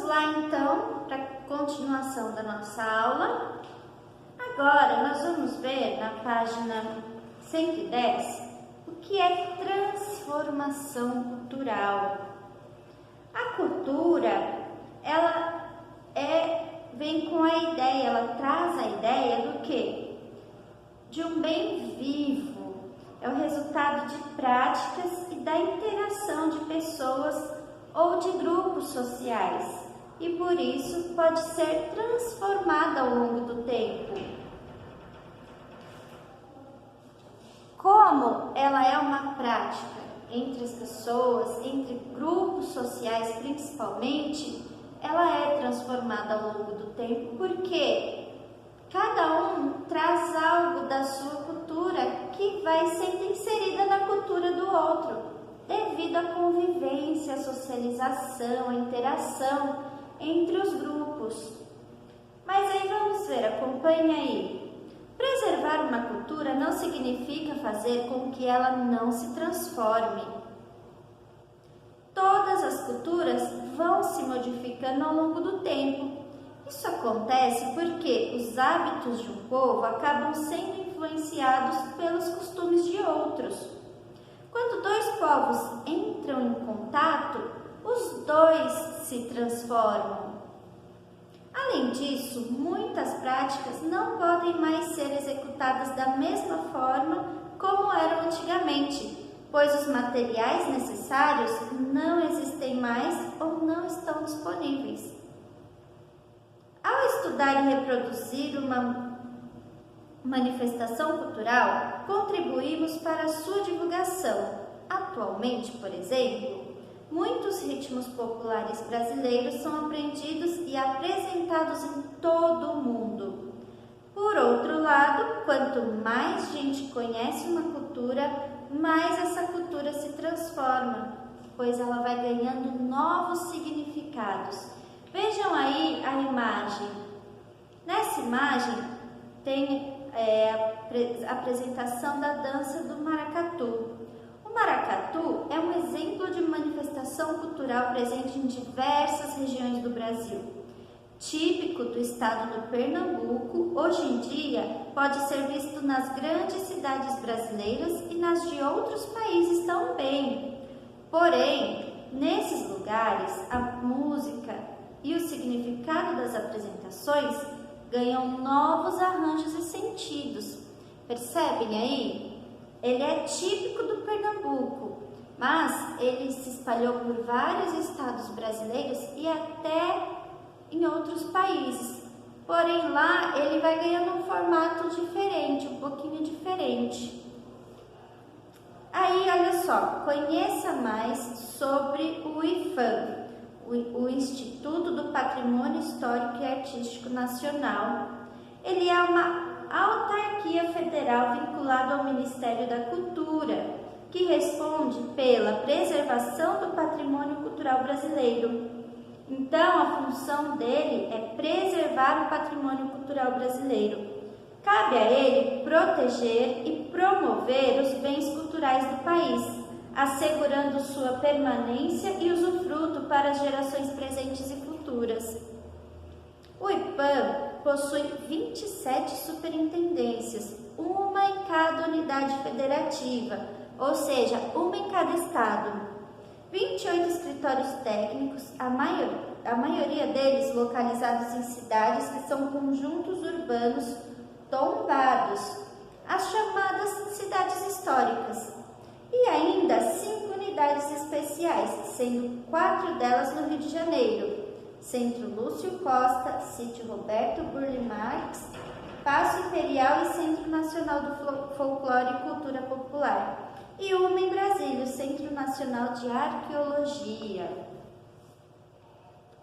lá então para a continuação da nossa aula. Agora nós vamos ver na página 110 o que é transformação cultural. A cultura, ela vem com a ideia, ela traz a ideia do quê? De um bem vivo. É o resultado de práticas e da interação de pessoas ou de grupos sociais, e por isso pode ser transformada ao longo do tempo. Como ela é uma prática entre as pessoas, entre grupos sociais principalmente, ela é transformada ao longo do tempo porque cada um traz algo da sua cultura que vai sendo inserida na cultura do outro, devido à convivência, à socialização, à interação entre os grupos. Mas aí vamos ver, acompanhe aí. Preservar uma cultura não significa fazer com que ela não se transforme. Todas as culturas vão se modificando ao longo do tempo. Isso acontece porque os hábitos de um povo acabam sendo influenciados pelos costumes de outros. Quando dois povos entram em contato, os dois se transformam. Além disso, muitas práticas não podem mais ser executadas da mesma forma como eram antigamente, pois os materiais necessários não existem mais ou não estão disponíveis. Ao estudar e reproduzir uma manifestação cultural, contribuímos para a sua divulgação. Atualmente, por exemplo, muitos ritmos populares brasileiros são aprendidos e apresentados em todo o mundo. Por outro lado, quanto mais gente conhece uma cultura, mais essa cultura se transforma, pois ela vai ganhando novos significados. Vejam aí a imagem. Nessa imagem tem a apresentação da dança do maracatu. O maracatu é um exemplo de manifestação cultural presente em diversas regiões do Brasil. Típico do estado do Pernambuco, hoje em dia pode ser visto nas grandes cidades brasileiras e nas de outros países também. Porém, nesses lugares, a música e o significado das apresentações ganham novos arranjos e sentidos. Percebem aí? Ele é típico do Pernambuco, mas ele se espalhou por vários estados brasileiros e até em outros países. Porém, lá ele vai ganhando um formato diferente, um pouquinho diferente. Aí, olha só, conheça mais sobre o IPHAN, o Instituto do Patrimônio Histórico e Artístico Nacional. Ele é uma autarquia federal vinculada ao Ministério da Cultura, que responde pela preservação do patrimônio cultural brasileiro. Então, a função dele é preservar o patrimônio cultural brasileiro. Cabe a ele proteger e promover os bens culturais do país, assegurando sua permanência e usufruto para as gerações presentes e futuras. O IPHAN possui 27 superintendências, uma em cada unidade federativa, ou seja, uma em cada estado. 28 escritórios técnicos, a maioria deles localizados em cidades que são conjuntos urbanos tombados, as chamadas cidades históricas. E ainda 5 unidades especiais, sendo 4 delas no Rio de Janeiro: Centro Lúcio Costa, Sítio Roberto Burle Marx, Paço Imperial e Centro Nacional do Folclore e Cultura Popular. E uma em Brasília, o Centro Nacional de Arqueologia.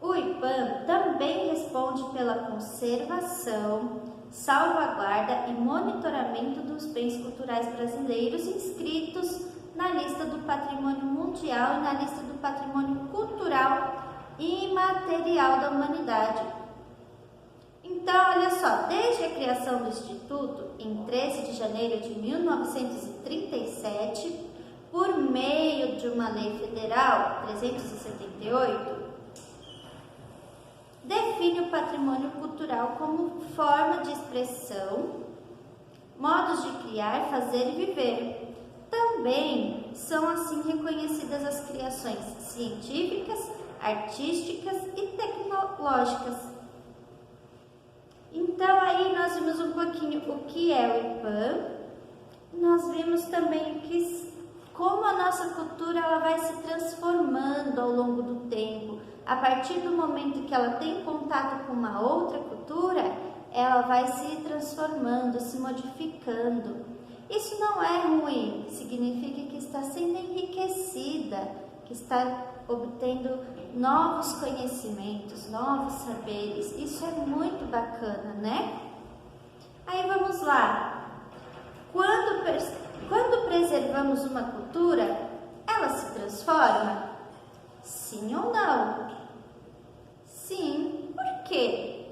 O IPHAN também responde pela conservação, salvaguarda e monitoramento dos bens culturais brasileiros inscritos na lista do Patrimônio Mundial e na lista do Patrimônio Cultural e Imaterial da Humanidade. Então, olha só, desde a criação do Instituto, em 13 de janeiro de 1937, por meio de uma lei federal, 378, define o patrimônio cultural como forma de expressão, modos de criar, fazer e viver. Também são assim reconhecidas as criações científicas, artísticas e tecnológicas. Então aí nós vimos um pouquinho o que é o IPAM, nós vimos também como a nossa cultura ela vai se transformando ao longo do tempo. A partir do momento que ela tem contato com uma outra cultura, ela vai se transformando, se modificando. Isso não é ruim, significa que está sendo enriquecida, que está obtendo novos conhecimentos, novos saberes. Isso é muito bacana, né? Aí vamos lá. Quando preservamos uma cultura, ela se transforma? Sim ou não? Sim. Por quê?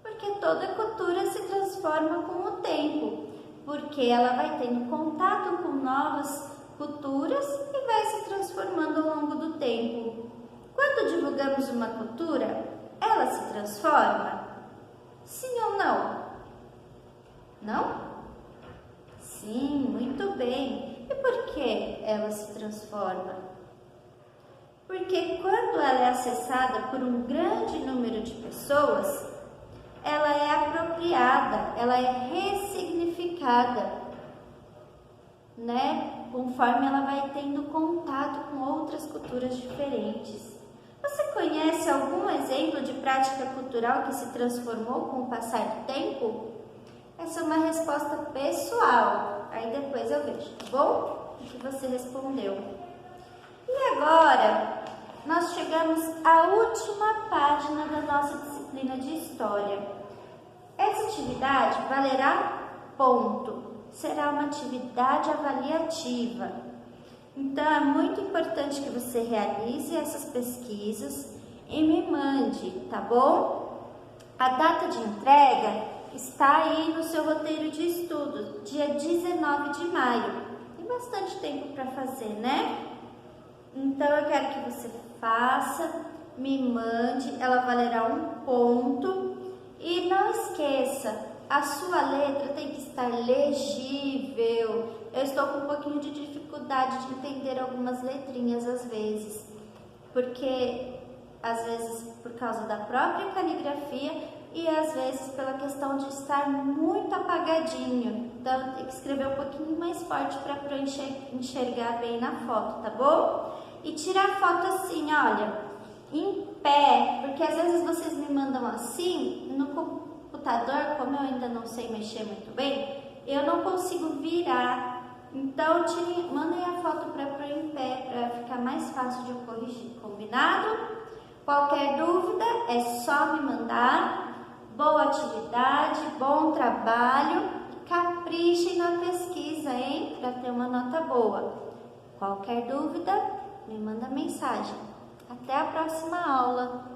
Porque toda cultura se transforma com o tempo, porque ela vai tendo contato com novas culturas e vai se transformando ao longo do tempo. Quando divulgamos uma cultura, ela se transforma? Sim ou não? Não? Sim, muito bem. E por que ela se transforma? Porque quando ela é acessada por um grande número de pessoas, ela é apropriada, ela é ressignificada, né? Conforme ela vai tendo contato com outras culturas diferentes. Você conhece algum exemplo de prática cultural que se transformou com o passar do tempo? Essa é uma resposta pessoal, aí depois eu vejo, tá bom? O que você respondeu. E agora, nós chegamos à última página da nossa disciplina de História. Essa atividade valerá ponto, será uma atividade avaliativa. Então, é muito importante que você realize essas pesquisas e me mande, tá bom? A data de entrega está aí no seu roteiro de estudo, dia 19 de maio. Tem bastante tempo para fazer, né? Então, eu quero que você faça, me mande, ela valerá um ponto. E não esqueça, a sua letra tem que estar legível. Eu estou com um pouquinho de dificuldade de entender algumas letrinhas às vezes, porque às vezes por causa da própria caligrafia e às vezes pela questão de estar muito apagadinho. Então tem que escrever um pouquinho mais forte para enxergar bem na foto, tá bom? E tirar foto assim, olha, em pé, porque às vezes vocês me mandam assim, no computador, como eu ainda não sei mexer muito bem, eu não consigo virar. Então, mandem a foto para pôr em pé, para ficar mais fácil de eu corrigir, combinado? Qualquer dúvida é só me mandar. Boa atividade, bom trabalho, caprichem na pesquisa, hein? Para ter uma nota boa. Qualquer dúvida, me manda mensagem. Até a próxima aula!